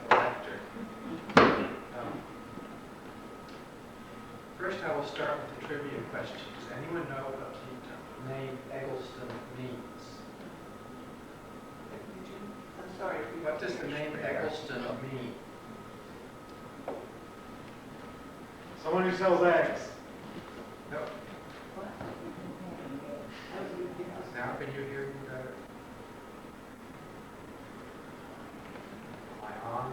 delightful lecture. First, I will start with the trivia question. Does anyone know what the name Eggleston means? I'm sorry. What does the name Eggleston mean? Someone who sells eggs. No. Now can you hear me better? Am I on?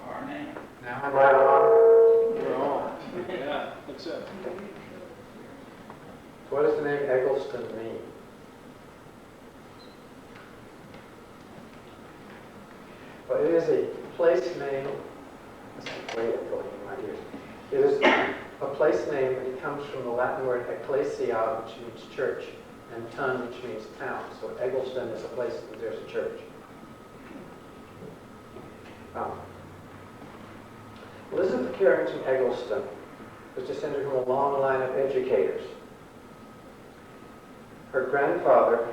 Our name. Now am I on? You're on. Yeah, that's it. So what does the name Eggleston mean? Well, it is a place name. Way of going in my ears. It is a place name, and it comes from the Latin word ecclesia, which means church, and ton, which means town. So Eggleston is a place that there's a church. Elizabeth Carrington Eggleston was descended from a long line of educators. Her grandfather,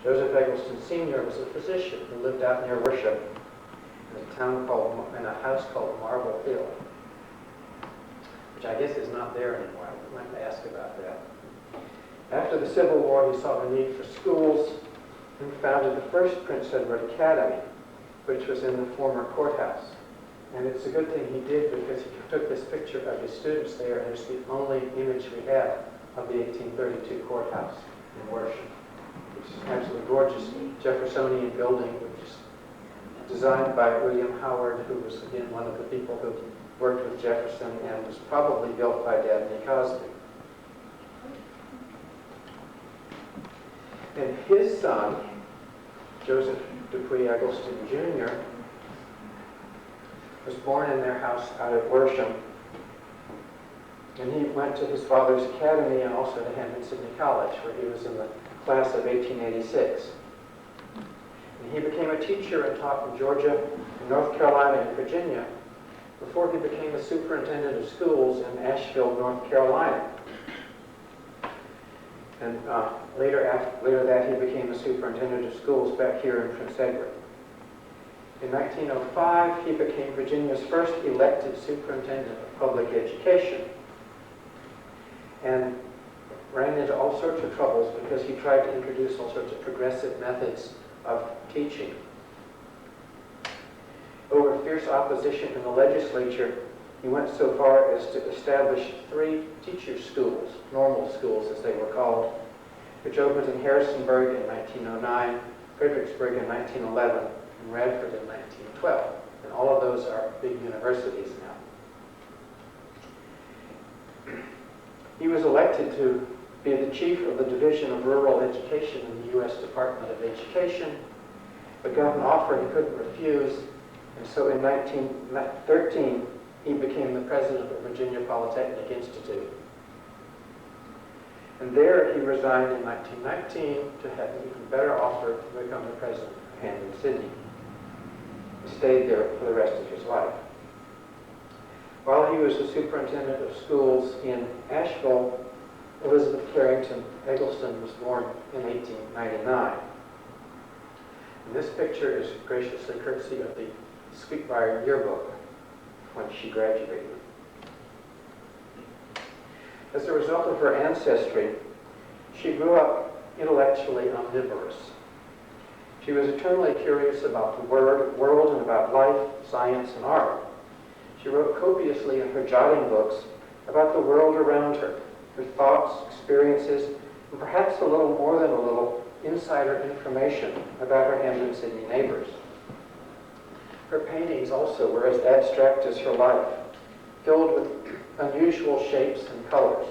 Joseph Eggleston Sr., was a physician who lived out near Worship in a house called Marble Hill, which I guess is not there anymore. I might ask about that. After the Civil War, he saw the need for schools and founded the first Prince Edward Academy, which was in the former courthouse. And it's a good thing he did, because he took this picture of his students there, and it's the only image we have of the 1832 courthouse in Worship, which is an absolutely gorgeous Jeffersonian building, which is designed by William Howard, who was, again, one of the people who worked with Jefferson, and was probably built by Dabney Cosby. And his son, Joseph Dupuy Eggleston Jr., was born in their house out at Worsham. And he went to his father's academy and also to Hampden-Sydney College, where he was in the class of 1886. And he became a teacher and taught in Georgia, in North Carolina, and Virginia, before he became a superintendent of schools in Asheville, North Carolina. And later that, he became a superintendent of schools back here in Prince Edward. In 1905, he became Virginia's first elected superintendent of public education, and ran into all sorts of troubles because he tried to introduce all sorts of progressive methods of teaching. Over fierce opposition in the legislature, he went so far as to establish 3 teacher schools, normal schools as they were called, which opened in Harrisonburg in 1909, Fredericksburg in 1911, and Radford in 1912. And all of those are big universities now. He was elected to be the chief of the Division of Rural Education in the U.S. Department of Education, but got an offer he couldn't refuse, and so in 1913 he became the president of Virginia Polytechnic Institute. And there he resigned in 1919 to have an even better offer to become the president of Hampden-Sydney. He stayed there for the rest of his life. While he was the superintendent of schools in Asheville, Elizabeth Carrington Eggleston was born in 1899. And this picture is graciously courtesy of the Sweetbriar yearbook when she graduated. As a result of her ancestry, she grew up intellectually omnivorous. She was eternally curious about the world and about life, science, and art. She wrote copiously in her jotting books about the world around her, her thoughts, experiences, and perhaps a little more than a little insider information about her Hampden-Sydney neighbors. Her paintings also were as abstract as her life, filled with unusual shapes and colors.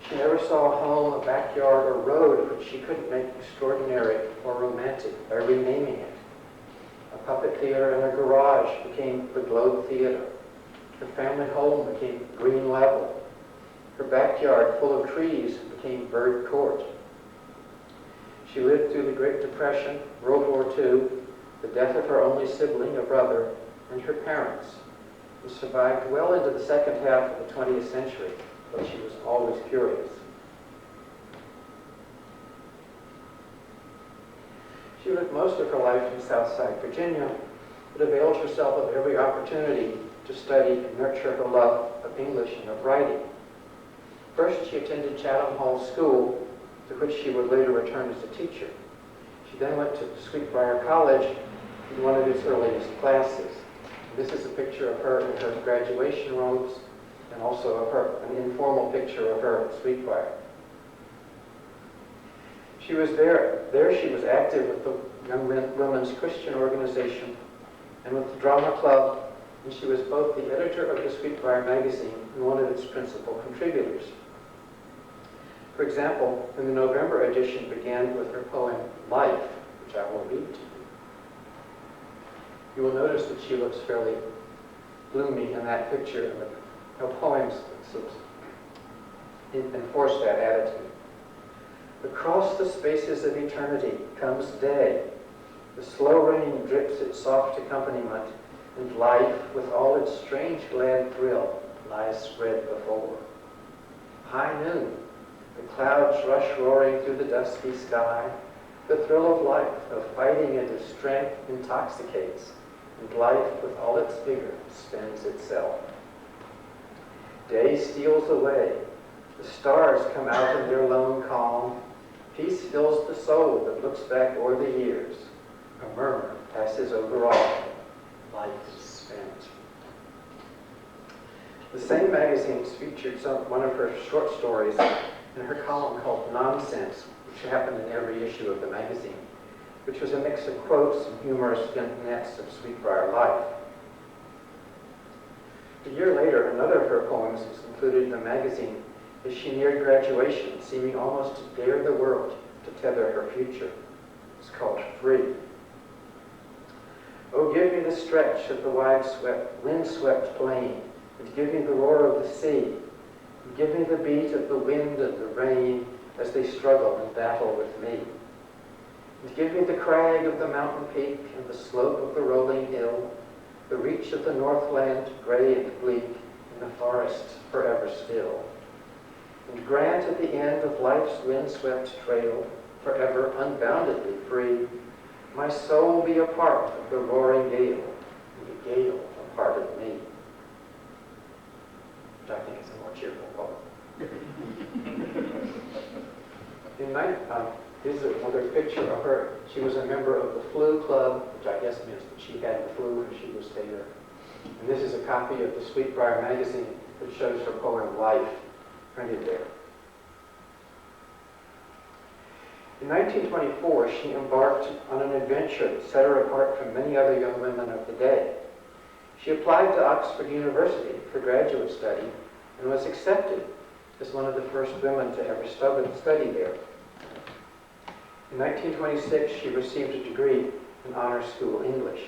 She never saw a home, a backyard, or road which she couldn't make extraordinary or romantic by renaming it. A puppet theater in her garage became the Globe Theater. Her family home became Green Level. Her backyard full of trees became Bird Court. She lived through the Great Depression, World War II, the death of her only sibling, a brother, and her parents, and survived well into the second half of the 20th century, but she was always curious. She lived most of her life in Southside, Virginia, but availed herself of every opportunity to study and nurture her love of English and of writing. First, she attended Chatham Hall School, to which she would later return as a teacher. She then went to Sweetbriar College in one of its earliest classes. This is a picture of her in her graduation robes, and also of her, an informal picture of her at Sweetbriar. She was there she was active with the Young Women's Christian Organization and with the Drama Club, and she was both the editor of the Sweetbriar magazine and one of its principal contributors. For example, when the November edition began with her poem, Life, which I will read to you, you will notice that she looks fairly gloomy in that picture, and her poems enforce that attitude. Across the spaces of eternity comes day. The slow rain drips its soft accompaniment, and life, with all its strange glad thrill, lies spread before. High noon, the clouds rush roaring through the dusky sky. The thrill of life, of fighting and of strength, intoxicates, and life, with all its vigor, spends itself. Day steals away. The stars come out in their lone calm. Peace fills the soul that looks back o'er the years. A murmur passes over all. Life is spent. The same magazines featured one of her short stories in her column called Nonsense, which happened in every issue of the magazine, which was a mix of quotes and humorous vignettes of Sweetbriar life. A year later, another of her poems was included in the magazine as she neared graduation, seeming almost to dare the world to tether her future. It's called Free. Oh, give me the stretch of the wind-swept plain, and give me the roar of the sea, and give me the beat of the wind and the rain as they struggle and battle with me. And give me the crag of the mountain peak and the slope of the rolling hill, the reach of the northland, gray and bleak, and the forest forever still. And grant at the end of life's windswept trail, forever unboundedly free, my soul be a part of the roaring gale, and the gale a part of me. Which I think is a more cheerful poem. Here's another picture of her. She was a member of the Flu Club, which I guess means that she had the flu when she was there. And this is a copy of the Sweetbriar magazine that shows her poem Life, printed there. In 1924, she embarked on an adventure that set her apart from many other young women of the day. She applied to Oxford University for graduate study and was accepted as one of the first women to ever study there. In 1926, she received a degree in honors school English.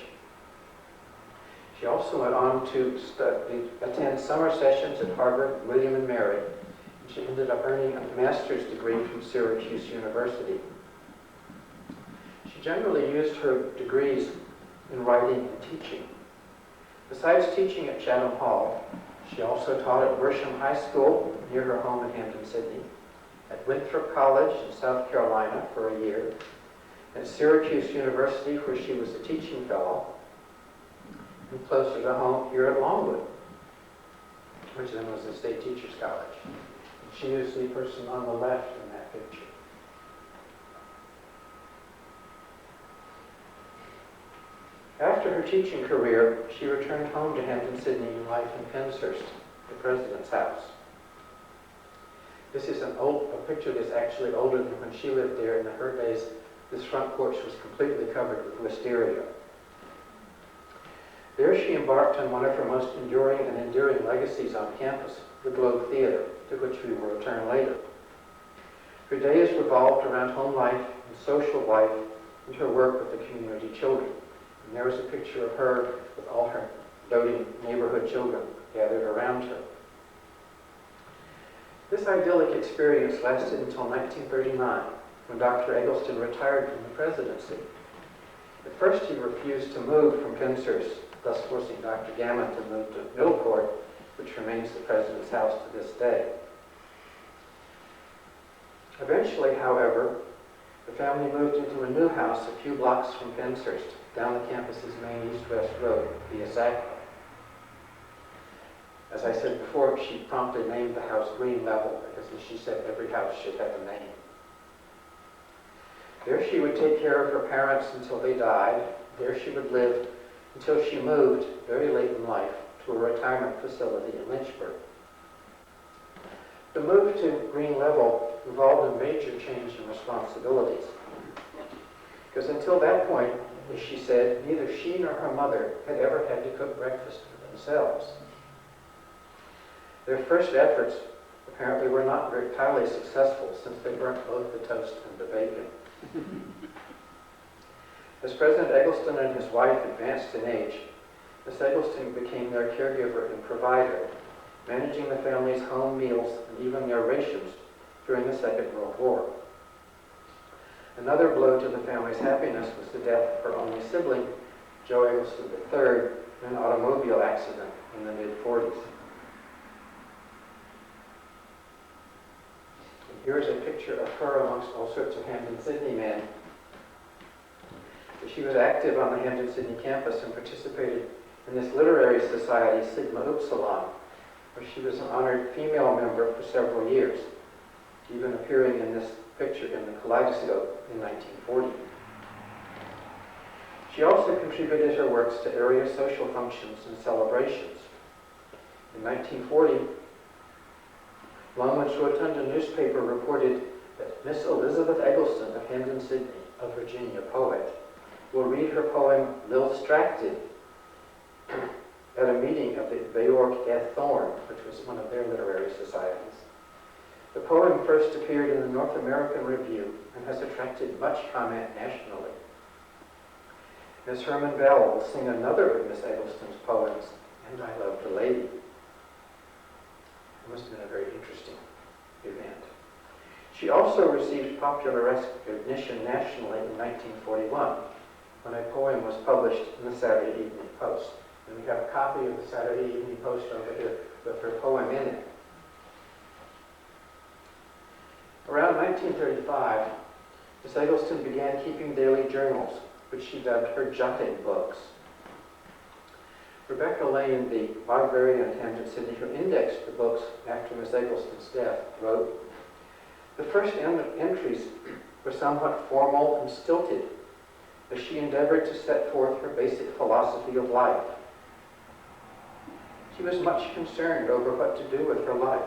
She also went on to attend summer sessions at Harvard, William and Mary. She ended up earning a master's degree from Syracuse University. She generally used her degrees in writing and teaching. Besides teaching at Chatham Hall, she also taught at Worsham High School near her home in Hampden-Sydney, at Winthrop College in South Carolina for a year, at Syracuse University where she was a teaching fellow, and closer to home here at Longwood, which then was the State Teachers College. She is the person on the left in that picture. After her teaching career, she returned home to Hampden-Sydney in life in Penshurst, the president's house. This is a picture that's actually older than when she lived there. In her days, this front porch was completely covered with wisteria. There she embarked on one of her most enduring and endearing legacies on campus, the Globe Theater, to which we will return later. Her days revolved around home life and social life and her work with the community children. And there is a picture of her with all her doting neighborhood children gathered around her. This idyllic experience lasted until 1939, when Dr. Eggleston retired from the presidency. At first he refused to move from Penshurst, thus forcing Dr. Gammon to move to Middlecourt, which remains the president's house to this day. Eventually, however, The family moved into a new house a few blocks from Penshurst, down the campus's main east-west road, via Sackville. As I said before, she promptly named the house Green Level because, as she said, every house should have a name. There she would take care of her parents until they died. There she would live until she moved, very late in life, to a retirement facility in Lynchburg. The move to Green Level involved a major change in responsibilities. Because until that point, as she said, neither she nor her mother had ever had to cook breakfast for themselves. Their first efforts apparently were not very highly successful, since they burnt both the toast and the bacon. As President Eggleston and his wife advanced in age, Miss Eggleston became their caregiver and provider, managing the family's home meals and even their rations during the Second World War. Another blow to the family's happiness was the death of her only sibling, Joe Eggleston III, in an automobile accident in the mid-40s. Here's a picture of her amongst all sorts of Hampden-Sydney men. She was active on the Hampden-Sydney campus and participated in this literary society, Sigma Upsilon, where she was an honored female member for several years, even appearing in this picture in the Kaleidoscope in 1940. She also contributed her works to area social functions and celebrations. In 1940, Longwood's Rotunda newspaper reported that Miss Elizabeth Eggleston of Hampden-Sydney, a Virginia poet, will read her poem Lilstracted at a meeting of the Beork at Thorn, which was one of their literary societies. The poem first appeared in the North American Review and has attracted much comment nationally. Miss Herman Bell will sing another of Miss Eggleston's poems, And I Loved a Lady. It must have been a very interesting event. She also received popular recognition nationally in 1941 when a poem was published in the Saturday Evening Post. And we have a copy of the Saturday Evening Post over here with her poem in it. Around 1935, Miss Eggleston began keeping daily journals, which she dubbed her jotting books. Rebecca Lane, the librarian at Hampden-Sydney, who indexed the books after Miss Eggleston's death, wrote, "The first entries were somewhat formal and stilted, as she endeavored to set forth her basic philosophy of life. She was much concerned over what to do with her life.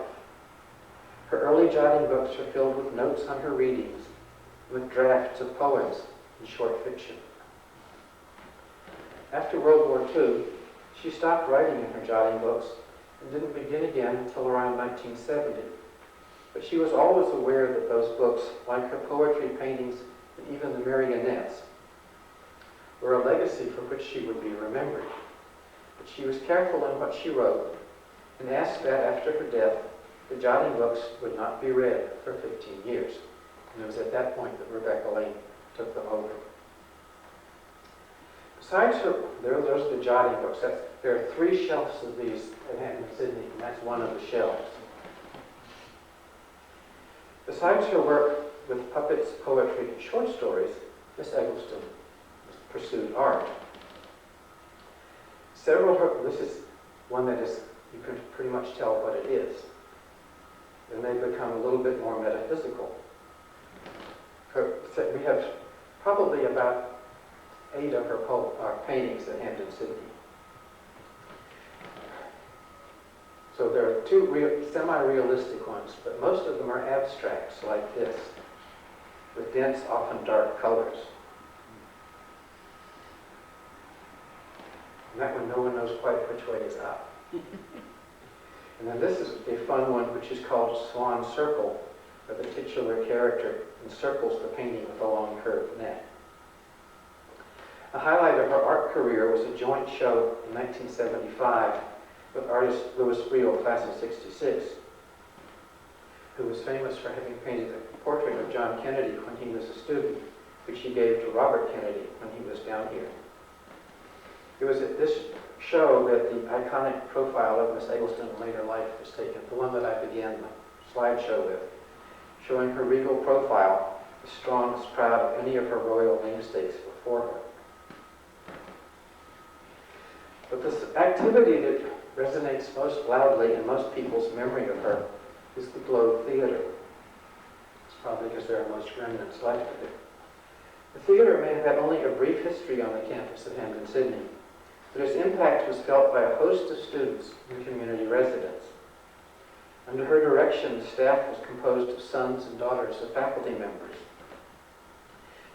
Her early jotting books are filled with notes on her readings, with drafts of poems and short fiction. After World War II, she stopped writing in her jotting books and didn't begin again until around 1970. But she was always aware that those books, like her poetry, paintings, and even the marionettes, were a legacy for which she would be remembered. But she was careful in what she wrote and asked that after her death, the jotting books would not be read for 15 years. And it was at that point that Rebecca Lane took them over. Besides her, those are the jotting books. There are 3 shelves of these at Hampden-Sydney, and that's one of the shelves. Besides her work with puppets, poetry, and short stories, Miss Eggleston pursued art. This is one that is, you can pretty much tell what it is. And they become a little bit more metaphysical. We have probably about 8 of her paintings at Hampden-Sydney. So there are 2 semi-realistic ones, but most of them are abstracts like this, with dense, often dark colors. And that one, no one knows quite which way is up. And then this is a fun one, which is called Swan Circle, where the titular character encircles the painting with a long curved neck. The highlight of her art career was a joint show in 1975 with artist Louis Briel, class of '66, who was famous for having painted a portrait of John Kennedy when he was a student, which he gave to Robert Kennedy when he was down here. It was at this show that the iconic profile of Miss Eggleston in later life was taken, the one that I began the slideshow with, showing her regal profile as strong, as proud of any of her royal namesakes before her. But this activity that resonates most loudly in most people's memory of her is the Globe Theater. It's probably because there are most remnants left of it. The theater may have had only a brief history on the campus of Hampden-Sydney, but its impact was felt by a host of students and community residents. Under her direction, the staff was composed of sons and daughters of faculty members.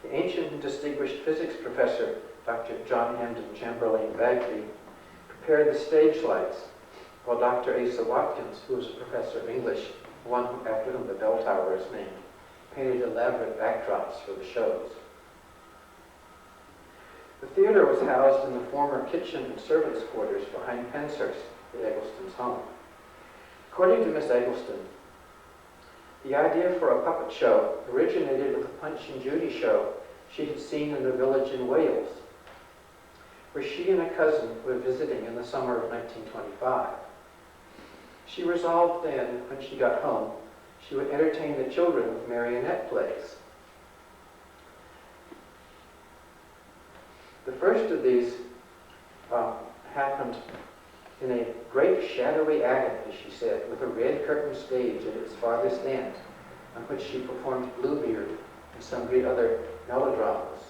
The ancient and distinguished physics professor, Dr. John Hampden Chamberlain Bagby, prepared the stage lights, while Dr. Asa Watkins, who was a professor of English, the one after whom the bell tower is named, painted elaborate backdrops for the shows. The theater was housed in the former kitchen and servants' quarters behind Penshurst, the Eggleston's home. According to Miss Eggleston, the idea for a puppet show originated with a Punch and Judy show she had seen in a village in Wales, where she and a cousin were visiting in the summer of 1925. She resolved then, when she got home, she would entertain the children with marionette plays. The first of these happened in a great shadowy attic, as she said, with a red curtain stage at its farthest end, on which she performed Bluebeard and sundry other melodramas.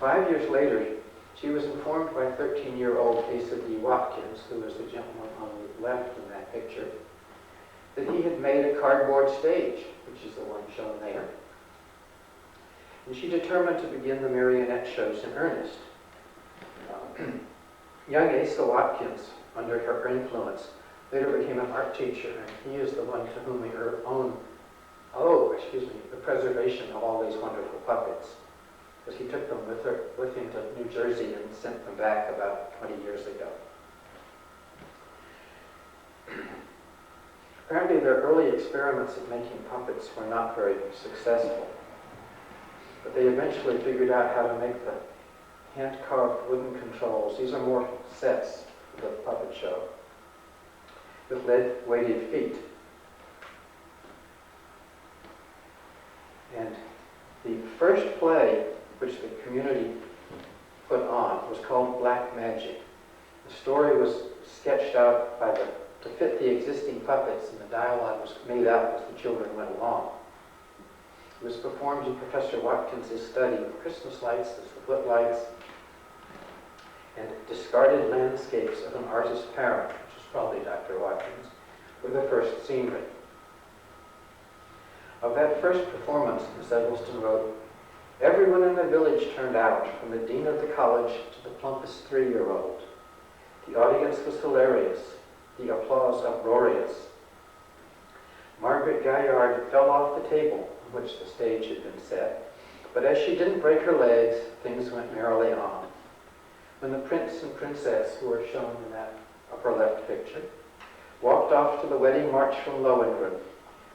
5 years later, she was informed by 13-year-old Asa D. Watkins, who was the gentleman on the left in that picture, that he had made a cardboard stage, which is the one shown there. And she determined to begin the marionette shows in earnest. Young Asa Watkins, under her influence, later became an art teacher, and he is the one to whom we owe the preservation of all these wonderful puppets, because he took them with him to New Jersey and sent them back about 20 years ago. Apparently their early experiments at making puppets were not very successful, but they eventually figured out how to make the hand-carved wooden controls. These are more sets for the puppet show, with lead-weighted feet. And the first play which the community put on was called Black Magic. The story was sketched out to fit the existing puppets, and the dialogue was made up as the children went along. It was performed in Professor Watkins' study with Christmas lights as the footlights and discarded landscapes of an artist's parent, which is probably Dr. Watkins, were the first scenery. Of that first performance, Miss Eggleston wrote, "Everyone in the village turned out, from the dean of the college to the plumpest 3-year-old. The audience was hilarious, the applause uproarious. Margaret Gaillard fell off the table on which the stage had been set, but as she didn't break her legs, things went merrily on. When the prince and princess, who are shown in that upper left picture, walked off to the wedding march from Lohengrin,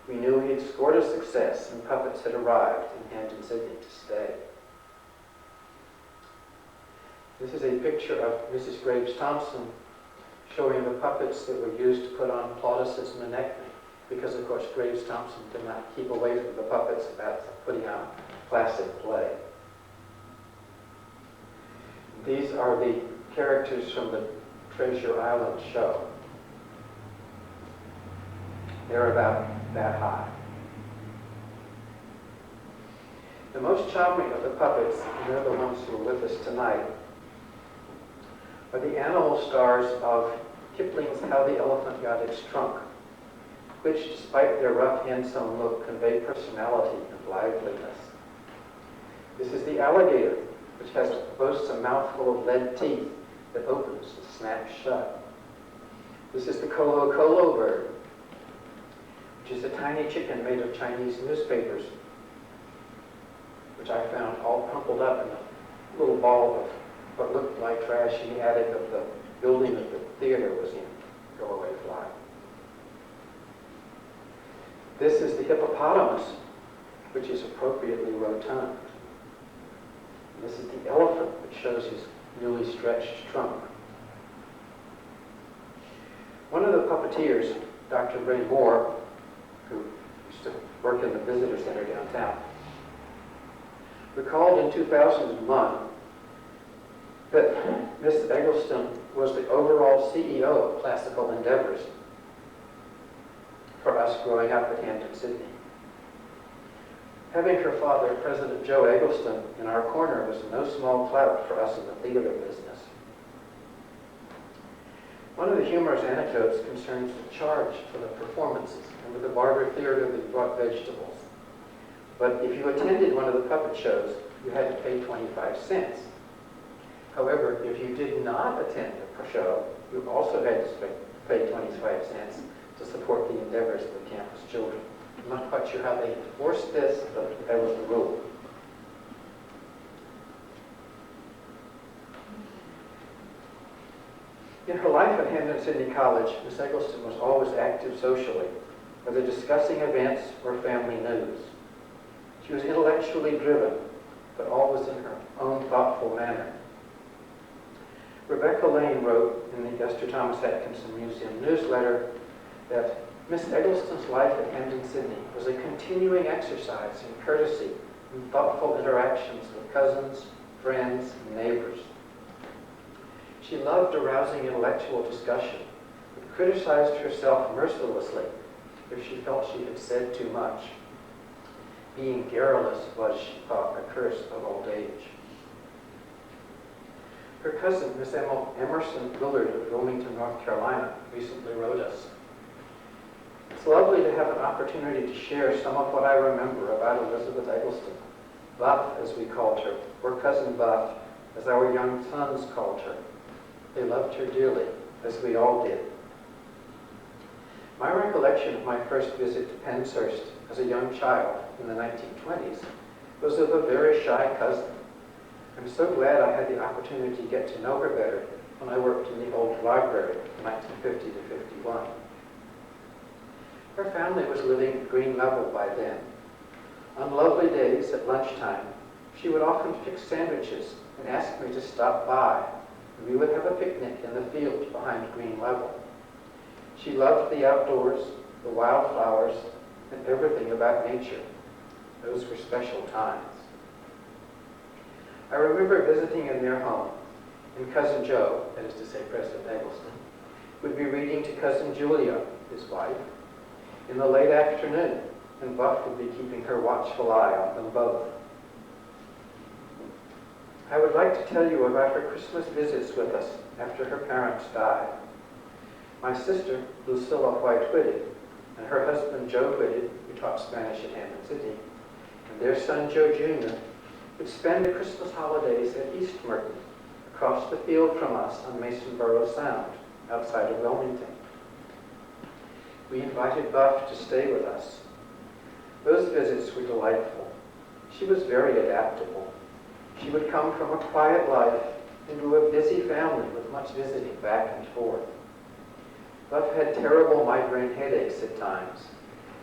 we knew he had scored a success and puppets had arrived in Hampden-Sydney to stay." This is a picture of Mrs. Graves Thompson showing the puppets that were used to put on Plautus's Menechmi, because of course Graves Thompson did not keep away from the puppets about putting on a classic play. These are the characters from the Treasure Island show. They're about that high. The most charming of the puppets, and they're the ones who are with us tonight, are the animal stars of Kipling's How the Elephant Got Its Trunk, which, despite their rough, hand-sewn look, convey personality and liveliness. This is the alligator, which boasts a mouthful of lead teeth that opens and snaps shut. This is the Colo bird, which is a tiny chicken made of Chinese newspapers, which I found all crumpled up in a little ball of what looked like trash in the attic of the building that the theater was in. Go away, fly. This is the hippopotamus, which is appropriately rotund. And this is the elephant, which shows his newly stretched trunk. One of the puppeteers, Dr. Ray Moore, who used to work in the visitor center downtown, recalled in 2001 that Miss Eggleston was the overall CEO of Classical Endeavors for us growing up at Hampden-Sydney. Having her father, President Joe Eggleston, in our corner was no small clout for us in the theater business. One of the humorous anecdotes concerns the charge for the performances. And with the Barber Theater, they brought vegetables. But if you attended one of the puppet shows, you had to pay 25 cents. However, if you did not attend a show, you also had to pay 25 cents to support the endeavors of the campus children. I'm not quite sure how they enforced this, but that was the rule. In her life at Hampden-Sydney College, Miss Eggleston was always active socially, whether discussing events or family news. She was intellectually driven, but always in her own thoughtful manner. Rebecca Lane wrote in the Esther Thomas Atkinson Museum newsletter that Miss Eggleston's life at Hampden-Sydney was a continuing exercise in courtesy and thoughtful interactions with cousins, friends, and neighbors. She loved arousing intellectual discussion, but criticized herself mercilessly if she felt she had said too much. Being garrulous was, she thought, a curse of old age. Her cousin, Miss Emerson Willard of Wilmington, North Carolina, recently wrote us, "It's lovely to have an opportunity to share some of what I remember about Elizabeth Eggleston, Buff, as we called her, or Cousin Buff, as our young sons called her. They loved her dearly, as we all did. My recollection of my first visit to Penshurst as a young child in the 1920s was of a very shy cousin. I'm so glad I had the opportunity to get to know her better when I worked in the old library from 1950 to 51. Her family was living at Green Level by then. On lovely days at lunchtime, she would often fix sandwiches and ask me to stop by, and we would have a picnic in the field behind Green Level. She loved the outdoors, the wildflowers, and everything about nature. Those were special times. I remember visiting in their home, and Cousin Joe, that is to say President Eggleston, would be reading to Cousin Julia, his wife, in the late afternoon, and Buff would be keeping her watchful eye on them both. I would like to tell you about her Christmas visits with us after her parents died. My sister, Lucilla White-Whitted, and her husband, Joe Whitted, who taught Spanish at Hampden-Sydney, and their son, Joe Jr., would spend the Christmas holidays at East Merton, across the field from us on Masonboro Sound, outside of Wilmington. We invited Buff to stay with us. Those visits were delightful. She was very adaptable. She would come from a quiet life into a busy family with much visiting back and forth. Buff had terrible migraine headaches at times,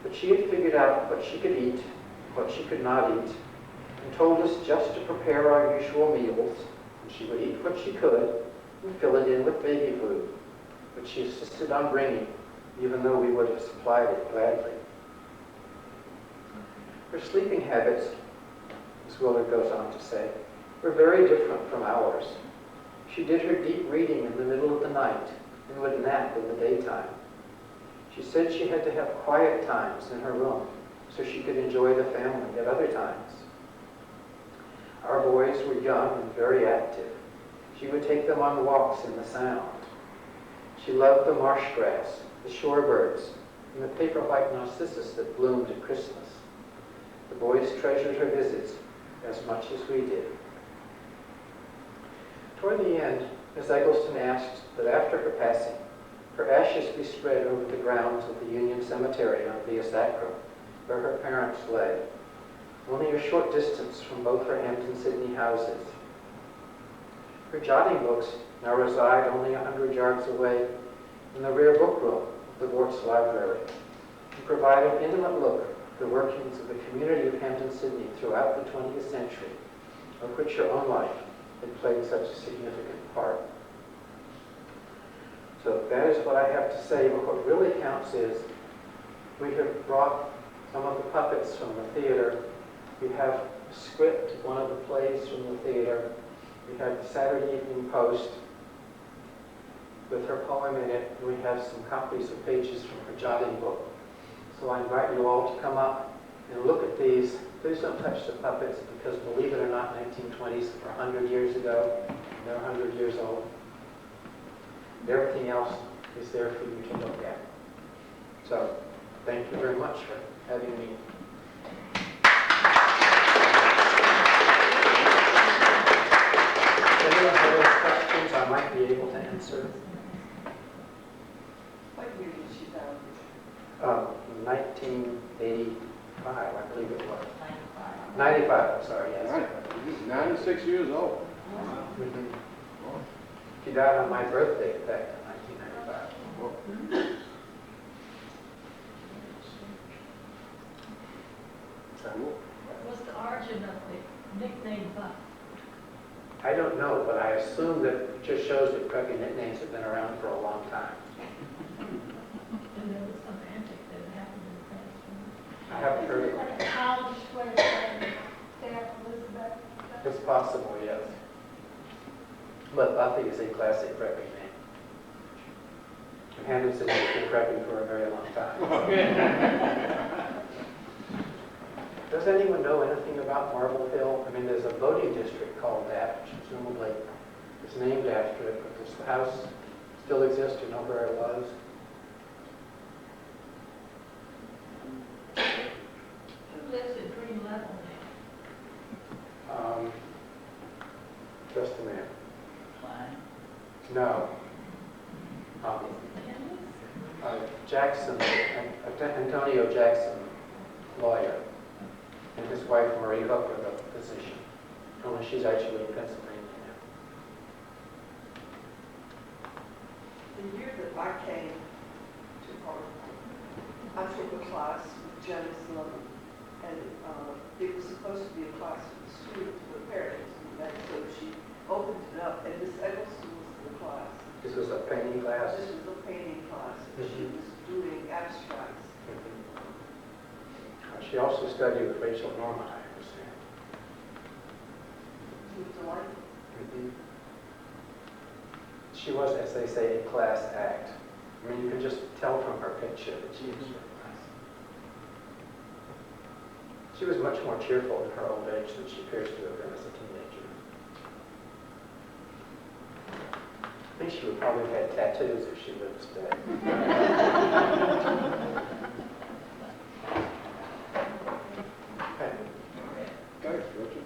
but she had figured out what she could eat, what she could not eat, and told us just to prepare our usual meals, and she would eat what she could and fill it in with baby food, which she insisted on bringing, even though we would have supplied it gladly. Her sleeping habits, as Willard goes on to say, were very different from ours. She did her deep reading in the middle of the night and would nap in the daytime. She said she had to have quiet times in her room so she could enjoy the family at other times. Our boys were young and very active. She would take them on walks in the Sound. She loved the marsh grass, the shorebirds, and the paper white narcissus that bloomed at Christmas. The boys treasured her visits as much as we did. Toward the end, Miss Eggleston asked that after her passing, her ashes be spread over the grounds of the Union Cemetery on Via Sacra, where her parents lay, only a short distance from both her Hampden-Sydney houses. Her jotting books now reside only 100 yards away in the rear book room of the Vorts Library and provide an intimate look at the workings of the community of Hampden-Sydney throughout the 20th century, of which her own life had played such a significant part. So that is what I have to say, but what really counts is we have brought some of the puppets from the theater. We have a script of one of the plays from the theater. We have the Saturday Evening Post with her poem in it. And we have some copies of pages from her jotting book. So I invite you all to come up and look at these. Please don't touch the puppets because, believe it or not, 1920s were 100 years ago. They're 100 years old. Everything else is there for you to look at. So, thank you very much for having me. If anyone has any questions, I might be able to answer. What year did she die? 1985, I believe it was. 95. 95, I'm sorry, yes. Right. He's 96 years old. Mhm. She died on my birthday back in 1995. So, What was the origin of the nickname Buck? I don't know, but I assume that it just shows that crappy nicknames have been around for a long time. And there was some antic that happened in the past. I haven't heard of Like it. a college where they staff Elizabeth. It's possible, yes. But Buffy is a classic crappy name. And Hampden-Sydney has been crappy for a very long time. Does anyone know anything about Marble Hill? I mean, there's a voting district called that, which presumably is named after it, but does the house still exist? Do you know where it was? Who lives at Green Level now? Just a minute. Klein. No. Jackson, Antonio Jackson, lawyer, and his wife Marie Hooker, the physician. Only she's actually in Pennsylvania now. The year that I came to Harvard, I took a class with Janice Lemon, and it was supposed to be a class for the students, for the parents, and so she opened it up, and Miss Eggleston was the class. This was a painting class. This was a painting class, and she was doing abstracts. She also studied with Rachel Norman, I understand. She was delightful. She was, as they say, a class act. I mean, you can just tell from her picture that she was very class. She was much more cheerful in her old age than she appears to have been as a teenager. I think she would probably have had tattoos if she lived today. Okay. Thanks, Richard.